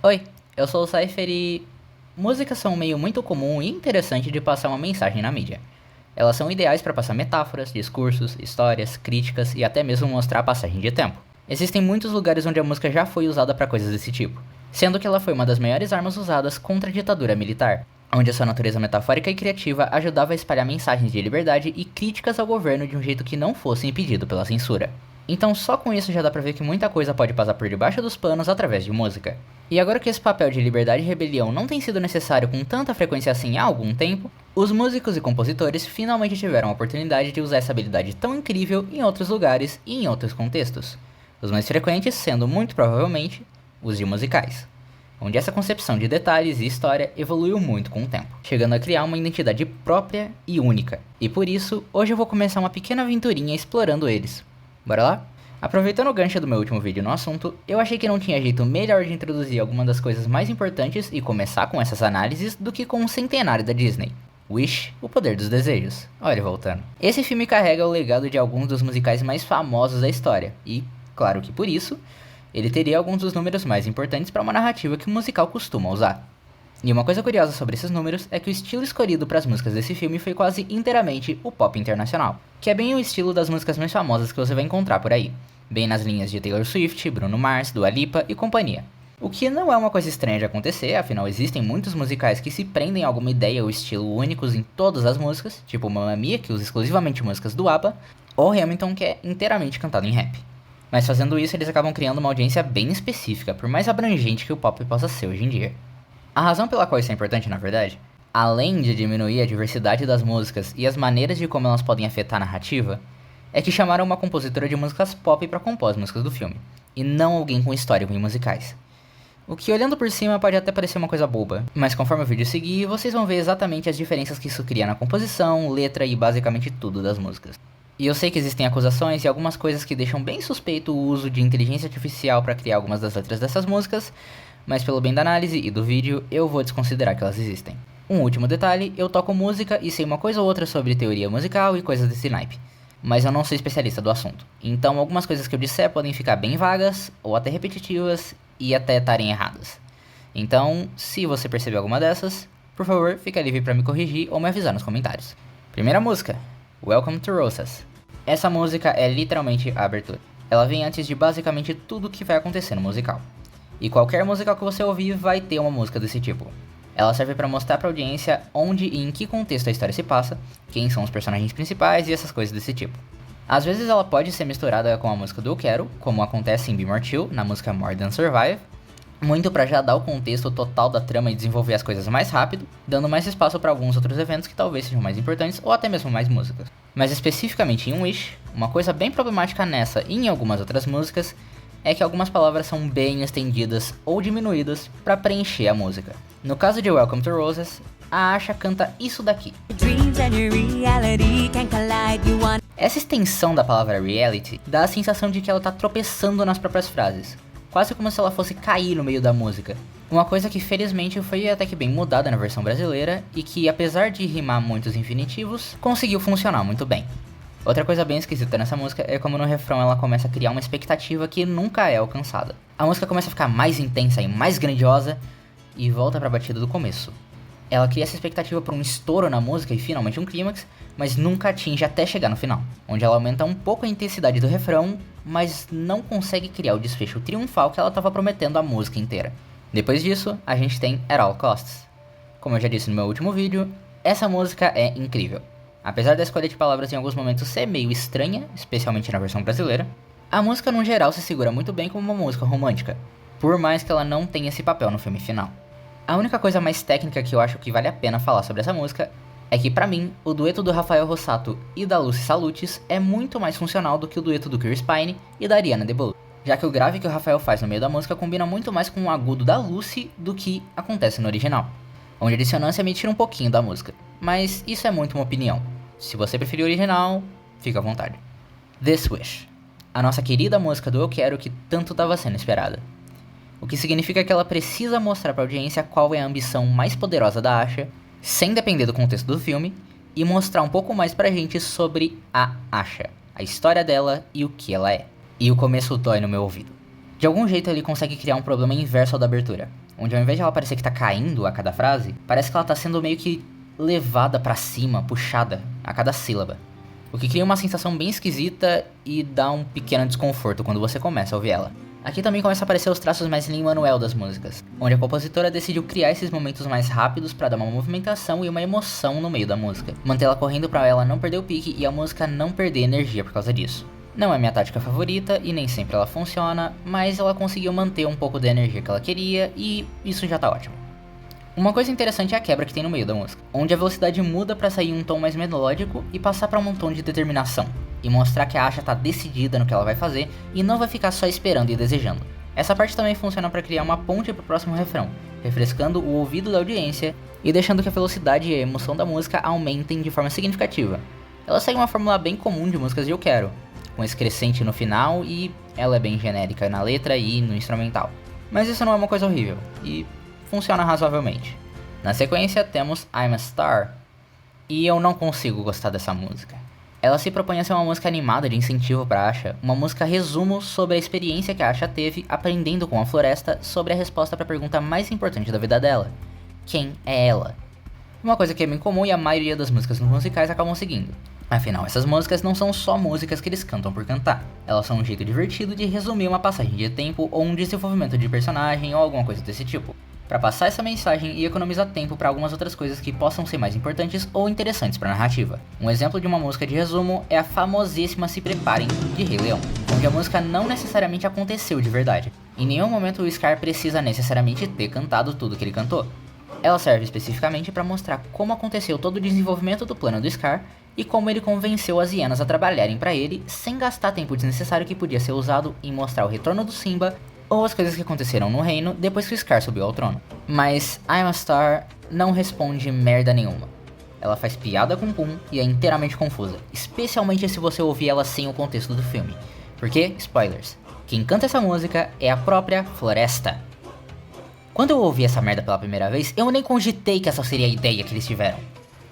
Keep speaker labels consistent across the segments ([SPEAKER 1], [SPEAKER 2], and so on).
[SPEAKER 1] Oi, eu sou o Cypher e... músicas são um meio muito comum e interessante de passar uma mensagem na mídia. Elas são ideais para passar metáforas, discursos, histórias, críticas e até mesmo mostrar a passagem de tempo. Existem muitos lugares onde a música já foi usada para coisas desse tipo, sendo que ela foi uma das maiores armas usadas contra a ditadura militar, onde a sua natureza metafórica e criativa ajudava a espalhar mensagens de liberdade e críticas ao governo de um jeito que não fosse impedido pela censura. Então só com isso já dá pra ver que muita coisa pode passar por debaixo dos panos através de música. E agora que esse papel de liberdade e rebelião não tem sido necessário com tanta frequência assim há algum tempo, os músicos e compositores finalmente tiveram a oportunidade de usar essa habilidade tão incrível em outros lugares e em outros contextos. Os mais frequentes sendo, muito provavelmente, os de musicais, onde essa concepção de detalhes e história evoluiu muito com o tempo, chegando a criar uma identidade própria e única. E por isso, hoje eu vou começar uma pequena aventurinha explorando eles. Bora lá? Aproveitando o gancho do meu último vídeo no assunto, eu achei que não tinha jeito melhor de introduzir alguma das coisas mais importantes e começar com essas análises do que com o centenário da Disney. Wish, o poder dos desejos. Olha ele voltando. Esse filme carrega o legado de alguns dos musicais mais famosos da história, e, claro que por isso, ele teria alguns dos números mais importantes para uma narrativa que o musical costuma usar. E uma coisa curiosa sobre esses números é que o estilo escolhido para as músicas desse filme foi quase inteiramente o pop internacional, que é bem o estilo das músicas mais famosas que você vai encontrar por aí, bem nas linhas de Taylor Swift, Bruno Mars, Dua Lipa e companhia. O que não é uma coisa estranha de acontecer, afinal existem muitos musicais que se prendem a alguma ideia ou estilo únicos em todas as músicas, tipo Mamma Mia, que usa exclusivamente músicas do ABBA, ou Hamilton, que é inteiramente cantado em rap. Mas fazendo isso eles acabam criando uma audiência bem específica, por mais abrangente que o pop possa ser hoje em dia. A razão pela qual isso é importante, na verdade, além de diminuir a diversidade das músicas e as maneiras de como elas podem afetar a narrativa, é que chamaram uma compositora de músicas pop para compor as músicas do filme, e não alguém com histórico em musicais. O que olhando por cima pode até parecer uma coisa boba, mas conforme o vídeo seguir, vocês vão ver exatamente as diferenças que isso cria na composição, letra e basicamente tudo das músicas. E eu sei que existem acusações e algumas coisas que deixam bem suspeito o uso de inteligência artificial para criar algumas das letras dessas músicas, mas pelo bem da análise e do vídeo, eu vou desconsiderar que elas existem. Um último detalhe, eu toco música e sei uma coisa ou outra sobre teoria musical e coisas desse naipe, mas eu não sou especialista do assunto. Então algumas coisas que eu disser podem ficar bem vagas, ou até repetitivas, e até estarem erradas. Então, se você perceber alguma dessas, por favor, fica livre para me corrigir ou me avisar nos comentários. Primeira música, Welcome to Rosas. Essa música é literalmente a abertura. Ela vem antes de basicamente tudo que vai acontecer no musical. E qualquer musical que você ouvir vai ter uma música desse tipo. Ela serve para mostrar pra audiência onde e em que contexto a história se passa, quem são os personagens principais e essas coisas desse tipo. Às vezes ela pode ser misturada com a música do Eu Quero, como acontece em Be More Chill, na música More Than Survive, muito pra já dar o contexto total da trama e desenvolver as coisas mais rápido, dando mais espaço para alguns outros eventos que talvez sejam mais importantes ou até mesmo mais músicas. Mas especificamente em Wish, uma coisa bem problemática nessa e em algumas outras músicas é que algumas palavras são bem estendidas ou diminuídas para preencher a música. No caso de Welcome to Roses, a Asha canta isso daqui. Essa extensão da palavra reality dá a sensação de que ela tá tropeçando nas próprias frases, quase como se ela fosse cair no meio da música. Uma coisa que felizmente foi até que bem mudada na versão brasileira e que, apesar de rimar muitos infinitivos, conseguiu funcionar muito bem. Outra coisa bem esquisita nessa música é como no refrão ela começa a criar uma expectativa que nunca é alcançada. A música começa a ficar mais intensa e mais grandiosa e volta pra batida do começo. Ela cria essa expectativa por um estouro na música e finalmente um clímax, mas nunca atinge até chegar no final, onde ela aumenta um pouco a intensidade do refrão, mas não consegue criar o desfecho triunfal que ela estava prometendo a música inteira. Depois disso, a gente tem At All Costs. Como eu já disse no meu último vídeo, essa música é incrível. Apesar da escolha de palavras em alguns momentos ser meio estranha, especialmente na versão brasileira, a música no geral se segura muito bem como uma música romântica, por mais que ela não tenha esse papel no filme final. A única coisa mais técnica que eu acho que vale a pena falar sobre essa música é que, pra mim, o dueto do Rafael Rossato e da Lucy Salutes é muito mais funcional do que o dueto do Chris Pine e da Ariana DeBose, já que o grave que o Rafael faz no meio da música combina muito mais com o agudo da Lucy do que acontece no original, onde a dissonância me tira um pouquinho da música, mas isso é muito uma opinião. Se você preferir o original, fica à vontade. This Wish, a nossa querida música do Eu Quero que tanto estava sendo esperada. O que significa que ela precisa mostrar pra audiência qual é a ambição mais poderosa da Asha, sem depender do contexto do filme, e mostrar um pouco mais pra gente sobre a Asha, a história dela e o que ela é. E o começo dói no meu ouvido. De algum jeito ele consegue criar um problema inverso ao da abertura. onde ao invés de ela parecer que tá caindo a cada frase, parece que ela tá sendo meio que levada pra cima, puxada a cada sílaba. O que cria uma sensação bem esquisita e dá um pequeno desconforto quando você começa a ouvir ela. Aqui também começa a aparecer os traços mais Lin-Manuel das músicas, onde a compositora decidiu criar esses momentos mais rápidos para dar uma movimentação e uma emoção no meio da música, mantê-la correndo para ela não perder o pique e a música não perder energia por causa disso. Não é minha tática favorita e nem sempre ela funciona, mas ela conseguiu manter um pouco da energia que ela queria e isso já tá ótimo. Uma coisa interessante é a quebra que tem no meio da música, onde a velocidade muda para sair um tom mais melódico e passar para um tom de determinação, e mostrar que a Asha tá decidida no que ela vai fazer e não vai ficar só esperando e desejando. Essa parte também funciona para criar uma ponte para o próximo refrão, refrescando o ouvido da audiência e deixando que a velocidade e a emoção da música aumentem de forma significativa. Ela segue uma fórmula bem comum de músicas de Eu Quero, com esse crescente no final e ela é bem genérica na letra e no instrumental. Mas isso não é uma coisa horrível, e funciona razoavelmente. Na sequência temos I'm a Star, e eu não consigo gostar dessa música. Ela se propõe a ser uma música animada de incentivo para Asha, uma música resumo sobre a experiência que a Asha teve aprendendo com a floresta sobre a resposta para a pergunta mais importante da vida dela: quem é ela? Uma coisa que é bem comum e a maioria das músicas nos musicais acabam seguindo. Afinal, essas músicas não são só músicas que eles cantam por cantar. Elas são um jeito divertido de resumir uma passagem de tempo ou um desenvolvimento de personagem ou alguma coisa desse tipo, para passar essa mensagem e economizar tempo para algumas outras coisas que possam ser mais importantes ou interessantes para a narrativa. Um exemplo de uma música de resumo é a famosíssima Se Preparem, de Rei Leão, onde a música não necessariamente aconteceu de verdade. Em nenhum momento o Scar precisa necessariamente ter cantado tudo que ele cantou. Ela serve especificamente para mostrar como aconteceu todo o desenvolvimento do plano do Scar e como ele convenceu as hienas a trabalharem para ele sem gastar tempo desnecessário que podia ser usado em mostrar o retorno do Simba ou as coisas que aconteceram no reino depois que o Scar subiu ao trono. Mas I'm a Star não responde merda nenhuma. Ela faz piada com Pum e é inteiramente confusa, especialmente se você ouvir ela sem o contexto do filme. Porque, spoilers, quem canta essa música é a própria floresta. Quando eu ouvi essa merda pela primeira vez, eu nem cogitei que essa seria a ideia que eles tiveram.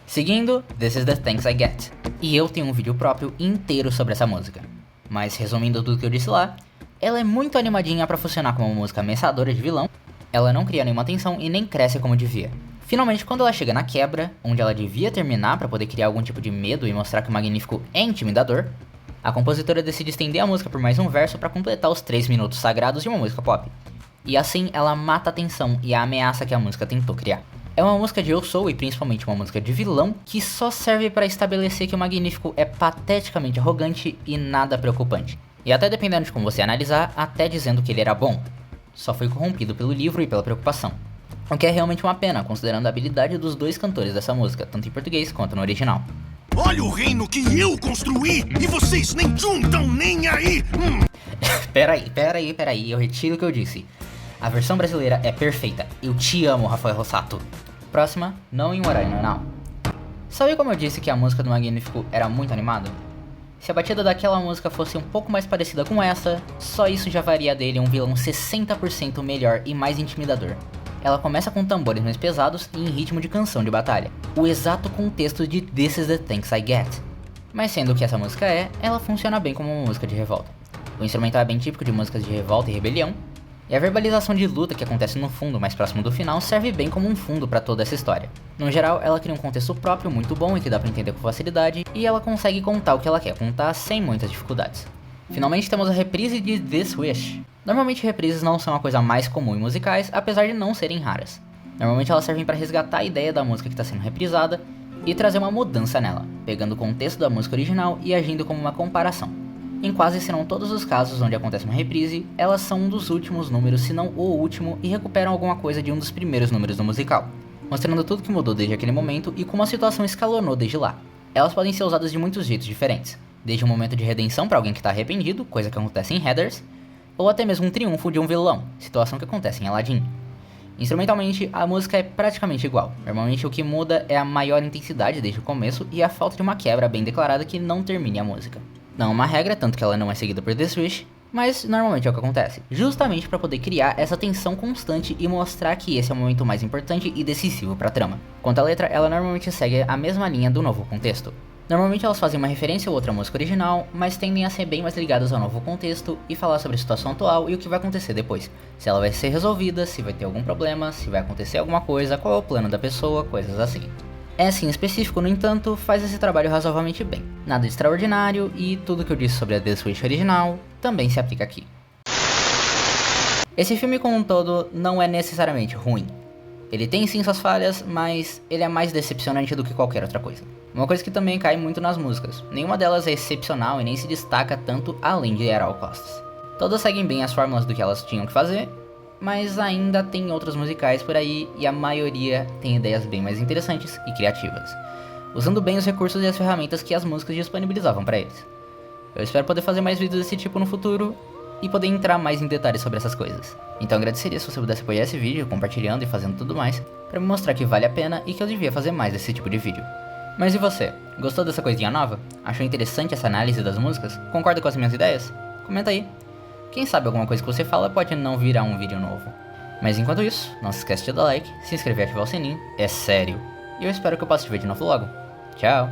[SPEAKER 1] Seguindo, This Is The Thanks I Get, e eu tenho um vídeo próprio inteiro sobre essa música. Mas resumindo tudo que eu disse lá, ela é muito animadinha pra funcionar como uma música ameaçadora de vilão, ela não cria nenhuma tensão e nem cresce como devia. Finalmente, quando ela chega na quebra, onde ela devia terminar pra poder criar algum tipo de medo e mostrar que o Magnífico é intimidador, a compositora decide estender a música por mais um verso pra completar os 3 minutos sagrados de uma música pop. E assim ela mata a tensão e a ameaça que a música tentou criar. É uma música de Eu Sou e principalmente uma música de vilão que só serve pra estabelecer que o Magnífico é pateticamente arrogante e nada preocupante. E até dependendo de como você analisar, até dizendo que ele era bom. Só foi corrompido pelo livro e pela preocupação. O que é realmente uma pena, considerando a habilidade dos dois cantores dessa música, tanto em português quanto no original.
[SPEAKER 2] Olha o reino que eu construí e vocês nem juntam nem aí!
[SPEAKER 1] Peraí, eu retiro o que eu disse. A versão brasileira é perfeita. Eu te amo, Rafael Rossato. Próxima, Não em um Horário Normal. Sabe como eu disse que a música do Magnífico era muito animada? Se a batida daquela música fosse um pouco mais parecida com essa, só isso já faria dele um vilão 60% melhor e mais intimidador. Ela começa com tambores mais pesados e em ritmo de canção de batalha, o exato contexto de This Is The Thanks I Get. Mas sendo o que essa música é, ela funciona bem como uma música de revolta. O instrumental é bem típico de músicas de revolta e rebelião, e a verbalização de luta que acontece no fundo mais próximo do final serve bem como um fundo para toda essa história. No geral, ela cria um contexto próprio muito bom e que dá pra entender com facilidade, e ela consegue contar o que ela quer contar sem muitas dificuldades. Finalmente temos a reprise de This Wish. Normalmente reprises não são a coisa mais comum em musicais, apesar de não serem raras. Normalmente elas servem para resgatar a ideia da música que está sendo reprisada e trazer uma mudança nela, pegando o contexto da música original e agindo como uma comparação. Em quase serão todos os casos onde acontece uma reprise, elas são um dos últimos números, se não o último, e recuperam alguma coisa de um dos primeiros números do musical, mostrando tudo que mudou desde aquele momento e como a situação escalonou desde lá. Elas podem ser usadas de muitos jeitos diferentes, desde um momento de redenção para alguém que está arrependido, coisa que acontece em Heathers, ou até mesmo um triunfo de um vilão, situação que acontece em Aladdin. Instrumentalmente, a música é praticamente igual, normalmente o que muda é a maior intensidade desde o começo e a falta de uma quebra bem declarada que não termine a música. Não é uma regra, tanto que ela não é seguida por This Wish, mas normalmente é o que acontece, justamente para poder criar essa tensão constante e mostrar que esse é o momento mais importante e decisivo para a trama. Quanto à letra, ela normalmente segue a mesma linha do novo contexto. Normalmente elas fazem uma referência ou outra música original, mas tendem a ser bem mais ligadas ao novo contexto e falar sobre a situação atual e o que vai acontecer depois. Se ela vai ser resolvida, se vai ter algum problema, se vai acontecer alguma coisa, qual é o plano da pessoa, coisas assim. Essa em específico, no entanto, faz esse trabalho razoavelmente bem. Nada de extraordinário e tudo que eu disse sobre a The Switch original também se aplica aqui. Esse filme como um todo não é necessariamente ruim. Ele tem sim suas falhas, mas ele é mais decepcionante do que qualquer outra coisa. Uma coisa que também cai muito nas músicas. Nenhuma delas é excepcional e nem se destaca tanto além de At All Costs. Todas seguem bem as fórmulas do que elas tinham que fazer, mas ainda tem outros musicais por aí e a maioria tem ideias bem mais interessantes e criativas, usando bem os recursos e as ferramentas que as músicas disponibilizavam para eles. Eu espero poder fazer mais vídeos desse tipo no futuro e poder entrar mais em detalhes sobre essas coisas. Então agradeceria se você pudesse apoiar esse vídeo, compartilhando e fazendo tudo mais, para me mostrar que vale a pena e que eu devia fazer mais desse tipo de vídeo. Mas e você? Gostou dessa coisinha nova? Achou interessante essa análise das músicas? Concorda com as minhas ideias? Comenta aí. Quem sabe alguma coisa que você fala pode não virar um vídeo novo. Mas enquanto isso, não se esquece de dar like, se inscrever e ativar o sininho, é sério. E eu espero que eu possa te ver de novo logo. Tchau!